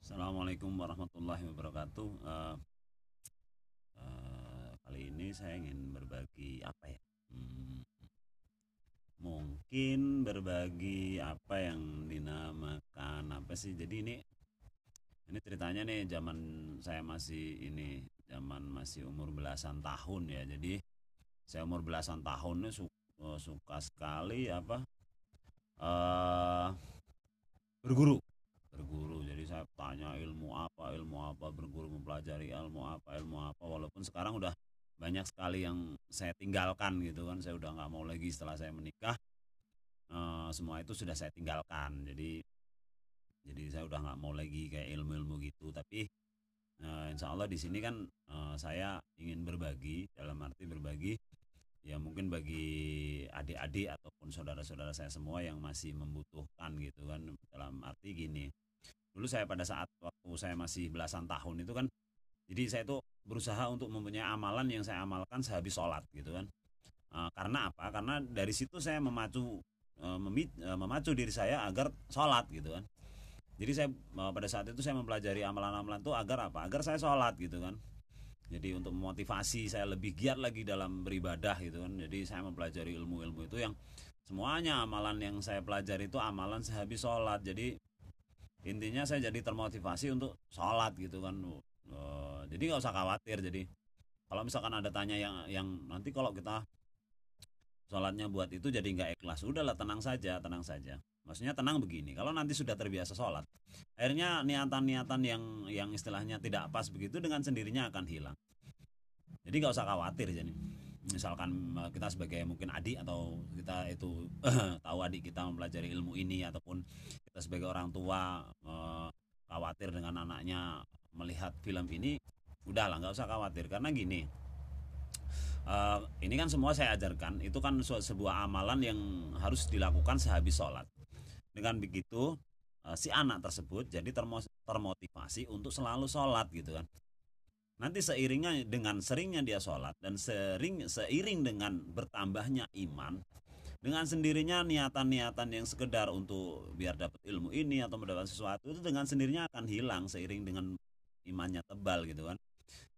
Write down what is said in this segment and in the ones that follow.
Assalamualaikum warahmatullahi wabarakatuh. Kali ini saya ingin berbagi apa ya? Hmm, Mungkin berbagi apa yang dinamakan apa sih? Jadi ini ceritanya nih zaman saya masih zaman masih umur belasan tahun ya. Jadi saya umur belasan tahun nih suka sekali eh berguru. Jadi saya tanya ilmu apa, berguru mempelajari ilmu apa, walaupun sekarang udah banyak sekali yang saya tinggalkan gitu kan. Saya udah nggak mau lagi setelah saya menikah. Semua itu sudah saya tinggalkan. Jadi saya udah nggak mau lagi kayak ilmu-ilmu gitu. Tapi insya Allah di sini kan saya ingin berbagi, dalam arti berbagi ya mungkin bagi adik-adik ataupun saudara-saudara saya semua yang masih membutuhkan gitu kan. Dalam arti gini, dulu saya pada saat waktu saya masih belasan tahun itu kan, jadi saya tuh berusaha untuk mempunyai amalan yang saya amalkan sehabis sholat gitu kan. Karena apa? Karena dari situ saya memacu diri saya agar sholat gitu kan. Jadi saya pada saat itu saya mempelajari amalan-amalan itu agar apa? Agar saya sholat gitu kan. Jadi untuk memotivasi saya lebih giat lagi dalam beribadah gitu kan. Jadi saya mempelajari ilmu-ilmu itu yang semuanya amalan yang saya pelajari itu amalan sehabis sholat. Jadi intinya saya jadi termotivasi untuk sholat gitu kan. Jadi nggak usah khawatir. Jadi kalau misalkan ada tanya yang nanti kalau kita sholatnya buat itu jadi nggak ikhlas, udahlah, tenang saja, tenang saja. Maksudnya tenang begini, kalau nanti sudah terbiasa sholat, akhirnya niatan-niatan yang istilahnya tidak pas begitu dengan sendirinya akan hilang. Jadi nggak usah khawatir. Jadi misalkan kita sebagai mungkin adik, atau kita itu tahu adik kita mempelajari ilmu ini, ataupun kita sebagai orang tua khawatir dengan anaknya melihat film ini, udahlah nggak usah khawatir. Karena gini, ini kan semua saya ajarkan itu kan sebuah amalan yang harus dilakukan sehabis sholat. Dengan begitu si anak tersebut jadi termotivasi untuk selalu sholat gitu kan. Nanti seiringnya dengan seringnya dia sholat, dan seiring dengan bertambahnya iman, dengan sendirinya niatan-niatan yang sekedar untuk biar dapat ilmu ini atau mendapat sesuatu itu dengan sendirinya akan hilang seiring dengan imannya tebal gitu kan.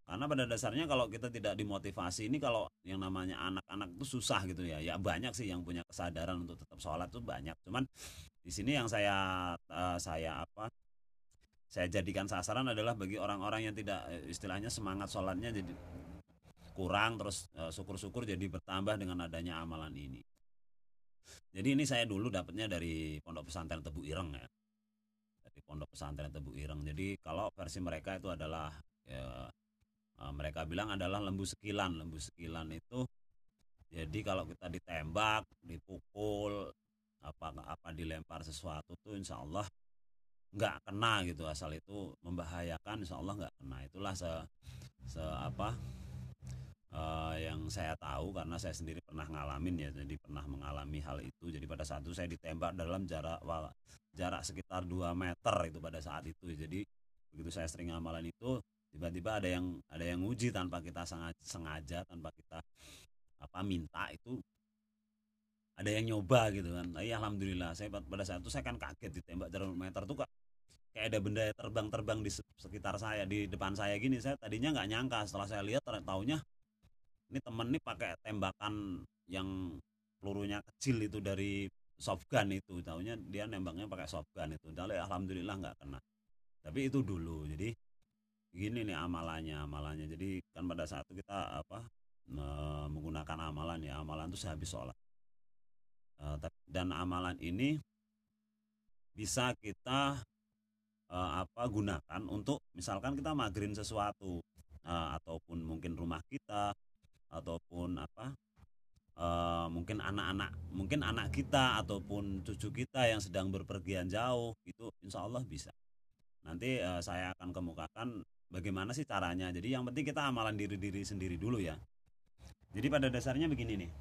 Karena pada dasarnya kalau kita tidak dimotivasi, ini kalau yang namanya anak-anak itu susah gitu ya. Ya banyak sih yang punya kesadaran untuk tetap sholat tuh banyak. Cuman di sini yang saya jadikan sasaran adalah bagi orang-orang yang tidak, istilahnya semangat sholatnya jadi kurang, terus syukur-syukur jadi bertambah dengan adanya amalan ini. Jadi ini saya dulu dapatnya dari Pondok Pesantren Tebu Ireng ya. Dari Pondok Pesantren Tebu Ireng. Jadi kalau versi mereka itu adalah ya, mereka bilang adalah lembu sekilan. Lembu sekilan itu jadi kalau kita ditembak, dipukul, apa dilempar sesuatu tuh insya Allah nggak kena gitu, asal itu membahayakan insya Allah nggak kena. Itulah se apa yang saya tahu karena saya sendiri pernah ngalamin ya, jadi pernah mengalami hal itu. Jadi pada saat itu saya ditembak dalam jarak sekitar 2 meter itu pada saat itu. Jadi begitu saya sering amalan itu, tiba-tiba ada yang uji tanpa kita sengaja, tanpa kita minta itu, ada yang nyoba gitu kan. Nah, ya alhamdulillah saya pada saat itu saya kan kaget ditembak jarak 2 meter tuh, kak, kayak ada benda terbang-terbang di sekitar saya, di depan saya gini. Saya tadinya nggak nyangka, setelah saya lihat taunya ini temen nih pakai tembakan yang pelurunya kecil itu dari softgun itu. Taunya dia nembaknya pakai softgun itu. Jadi alhamdulillah nggak kena. Tapi itu dulu. Jadi gini nih amalannya. Jadi kan pada saat itu kita menggunakan amalan ya. Amalan itu sehabis sholat. Dan amalan ini bisa kita gunakan untuk misalkan kita magerin sesuatu, ataupun mungkin rumah kita, ataupun mungkin anak kita ataupun cucu kita yang sedang berpergian jauh itu insya Allah bisa. Nanti saya akan kemukakan bagaimana sih caranya. Jadi yang penting kita amalan diri diri sendiri dulu ya. Jadi pada dasarnya begini nih.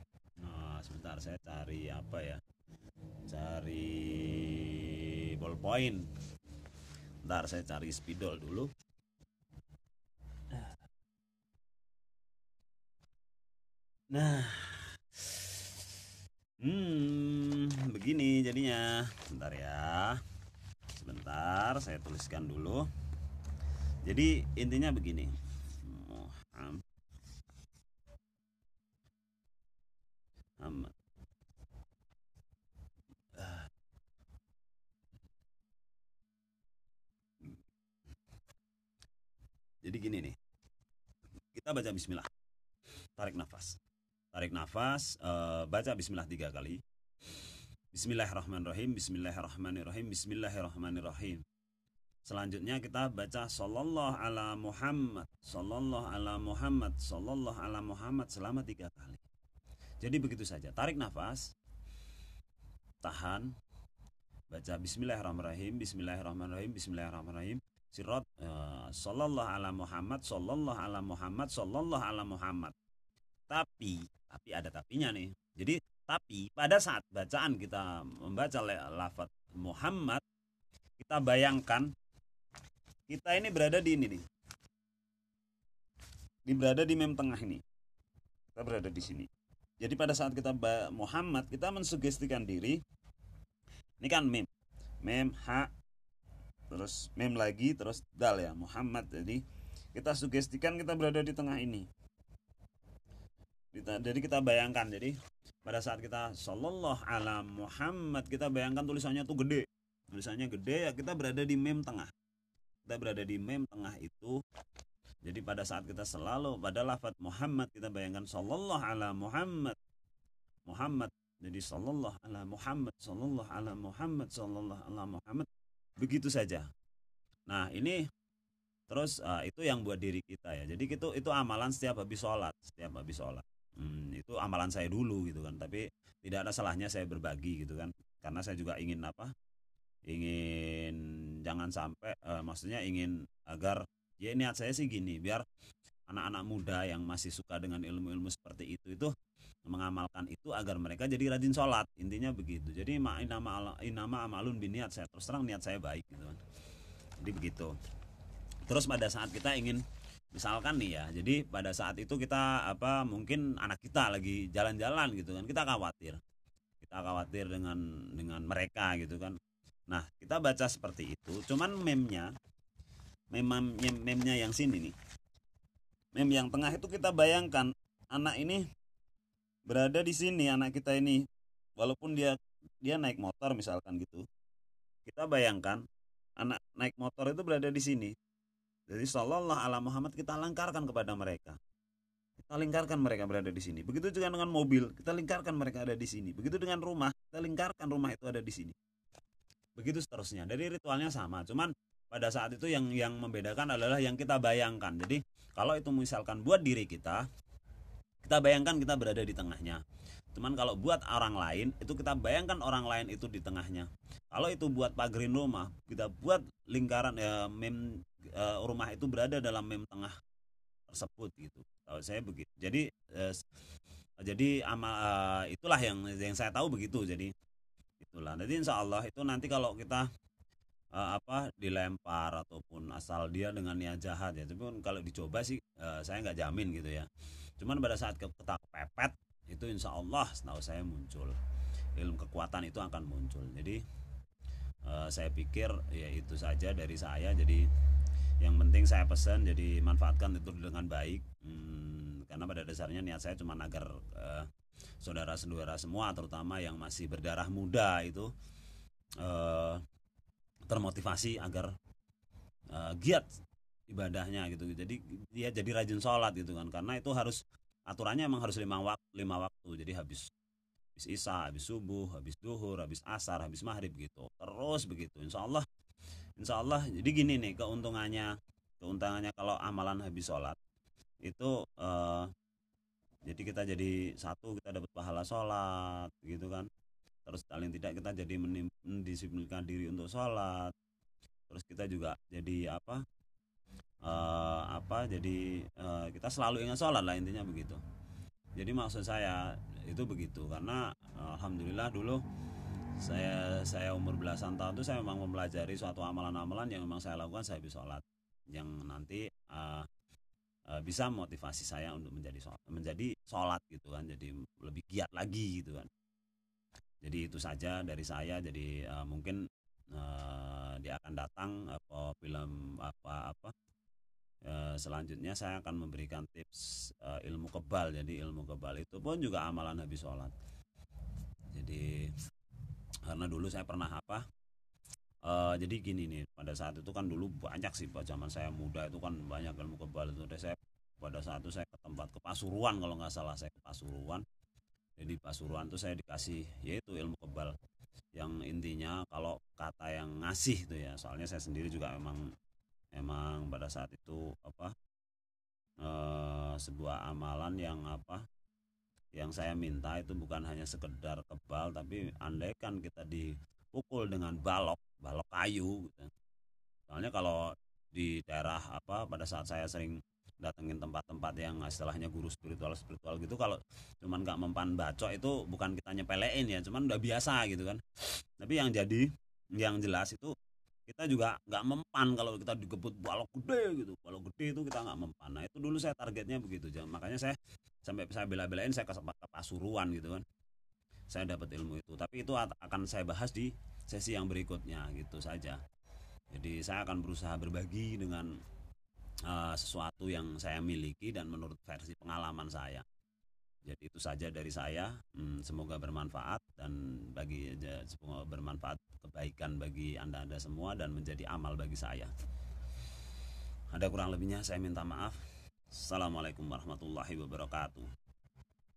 Nah, sebentar saya cari apa ya, cari ballpoint. Ntar saya cari spidol dulu. Nah, begini jadinya. Bentar ya. Sebentar, saya tuliskan dulu. Jadi intinya begini. Muhammad. Jadi gini nih. Kita baca bismillah. Tarik nafas. Tarik nafas, baca bismillah 3 kali. Bismillahirrahmanirrahim, bismillahirrahmanirrahim, bismillahirrahmanirrahim. Selanjutnya kita baca sallallahu ala Muhammad, sallallahu ala Muhammad, sallallahu ala Muhammad selama 3 kali. Jadi begitu saja. Tarik nafas, tahan, baca bismillahirrahmanirrahim, bismillahirrahmanirrahim, bismillahirrahmanirrahim. Sirat sallallahu ala Muhammad, sallallahu ala Muhammad, sallallahu ala Muhammad. Tapi ada tapinya nih. Jadi tapi pada saat bacaan kita membaca lafaz Muhammad, kita bayangkan kita ini berada di ini nih. Berada di mem tengah ini. Kita berada di sini. Jadi pada saat kita Muhammad, kita mensugestikan diri. Ini kan mem. Mem, ha, terus mem lagi, terus dal ya, Muhammad. Jadi kita sugestikan kita berada di tengah ini. Jadi kita bayangkan, jadi pada saat kita sallallahu ala Muhammad, kita bayangkan tulisannya tuh gede. Tulisannya gede ya, kita berada di mem tengah. Kita berada di mem tengah itu. Jadi pada saat kita selalu pada lafaz Muhammad, kita bayangkan sallallahu ala Muhammad. Muhammad. Jadi sallallahu ala Muhammad, sallallahu ala Muhammad, sallallahu ala Muhammad. Begitu saja. Nah, ini terus itu yang buat diri kita ya. Jadi itu amalan setiap habis sholat, itu amalan saya dulu gitu kan, tapi tidak ada salahnya saya berbagi gitu kan, karena saya juga ingin jangan sampai maksudnya ingin agar ya niat saya sih gini, biar anak-anak muda yang masih suka dengan ilmu-ilmu seperti itu mengamalkan itu agar mereka jadi rajin sholat, intinya begitu. Jadi inama amalun biniat, saya terus terang niat saya baik gitu kan, jadi begitu. Terus pada saat kita ingin misalkan nih ya, jadi pada saat itu kita mungkin anak kita lagi jalan-jalan gitu kan, kita khawatir dengan mereka gitu kan. Nah, kita baca seperti itu, cuman memnya yang sini nih, mem yang tengah itu kita bayangkan anak ini berada di sini, anak kita ini walaupun dia naik motor misalkan gitu, kita bayangkan anak naik motor itu berada di sini. Jadi sallallahu ala Muhammad kita lingkarkan kepada mereka. Kita lingkarkan mereka berada di sini. Begitu juga dengan mobil, kita lingkarkan mereka ada di sini. Begitu dengan rumah, kita lingkarkan rumah itu ada di sini. Begitu seterusnya. Jadi ritualnya sama, cuman pada saat itu yang membedakan adalah yang kita bayangkan. Jadi kalau itu misalkan buat diri kita bayangkan kita berada di tengahnya. Cuman kalau buat orang lain, itu kita bayangkan orang lain itu di tengahnya. Kalau itu buat pagerin rumah, kita buat lingkaran mem rumah itu berada dalam mem tengah tersebut gitu. Kalau saya begitu. Jadi itulah yang saya tahu begitu. Jadi itulah. Jadi insya Allah itu nanti kalau kita dilempar ataupun asal dia dengan niat jahat ya, tapi kalau dicoba sih saya nggak jamin gitu ya. Cuman pada saat kita kepepet itu insya Allah setahu saya muncul ilmu kekuatan itu akan muncul. Jadi saya pikir ya itu saja dari saya. Jadi yang penting saya pesan, jadi manfaatkan itu dengan baik, karena pada dasarnya niat saya cuma agar saudara-saudara semua terutama yang masih berdarah muda itu termotivasi agar giat ibadahnya gitu. Jadi dia jadi rajin sholat gitu kan, karena itu harus aturannya emang harus 5 waktu. Jadi habis isya, habis subuh, habis duhur, habis asar, habis maghrib gitu, terus begitu. Insya Allah. Jadi gini nih keuntungannya kalau amalan habis sholat itu jadi kita jadi satu, kita dapat pahala sholat gitu kan. Terus paling tidak kita jadi mendisiplinkan diri untuk sholat. Terus kita juga jadi jadi kita selalu ingat sholat lah, intinya begitu. Jadi maksud saya itu begitu, karena alhamdulillah dulu saya umur belasan tahun itu saya memang mempelajari suatu amalan-amalan yang memang saya lakukan saya habis sholat, yang nanti bisa motivasi saya untuk menjadi sholat gitu kan, jadi lebih giat lagi gitu kan. Jadi itu saja dari saya. Jadi mungkin dia akan datang apa film apa selanjutnya saya akan memberikan tips ilmu kebal. Jadi ilmu kebal itu pun juga amalan habis sholat. Jadi karena dulu saya pernah jadi gini nih, pada saat itu kan dulu banyak sih, pada zaman saya muda itu kan banyak ilmu kebal itu. Saya pada saat itu saya ke tempat, ke Pasuruan kalau nggak salah, saya ke Pasuruan. Jadi Pasuruan tuh saya dikasih yaitu ilmu kebal, yang intinya kalau kata yang ngasih itu ya, soalnya saya sendiri juga emang emang pada saat itu sebuah amalan yang yang saya minta itu bukan hanya sekedar kebal, tapi andaikan kita dipukul dengan balok balok kayu gitu. Soalnya kalau di daerah pada saat saya sering datengin tempat-tempat yang istilahnya guru spiritual spiritual gitu, kalau cuman nggak mempan bacok itu bukan kita nyepelein ya, cuman udah biasa gitu kan. Tapi yang jelas itu kita juga nggak mempan kalau kita digebut balok gede gitu, balok gede itu kita nggak mempan. Nah itu dulu saya targetnya begitu, makanya saya sampai saya bela-belain saya ke Pasuruan gitu kan, saya dapat ilmu itu. Tapi itu akan saya bahas di sesi yang berikutnya gitu saja. Jadi saya akan berusaha berbagi dengan sesuatu yang saya miliki dan menurut versi pengalaman saya. Jadi itu saja dari saya. Semoga bermanfaat, dan semoga bermanfaat, kebaikan bagi anda semua dan menjadi amal bagi saya. Ada kurang lebihnya saya minta maaf. Assalamualaikum warahmatullahi wabarakatuh.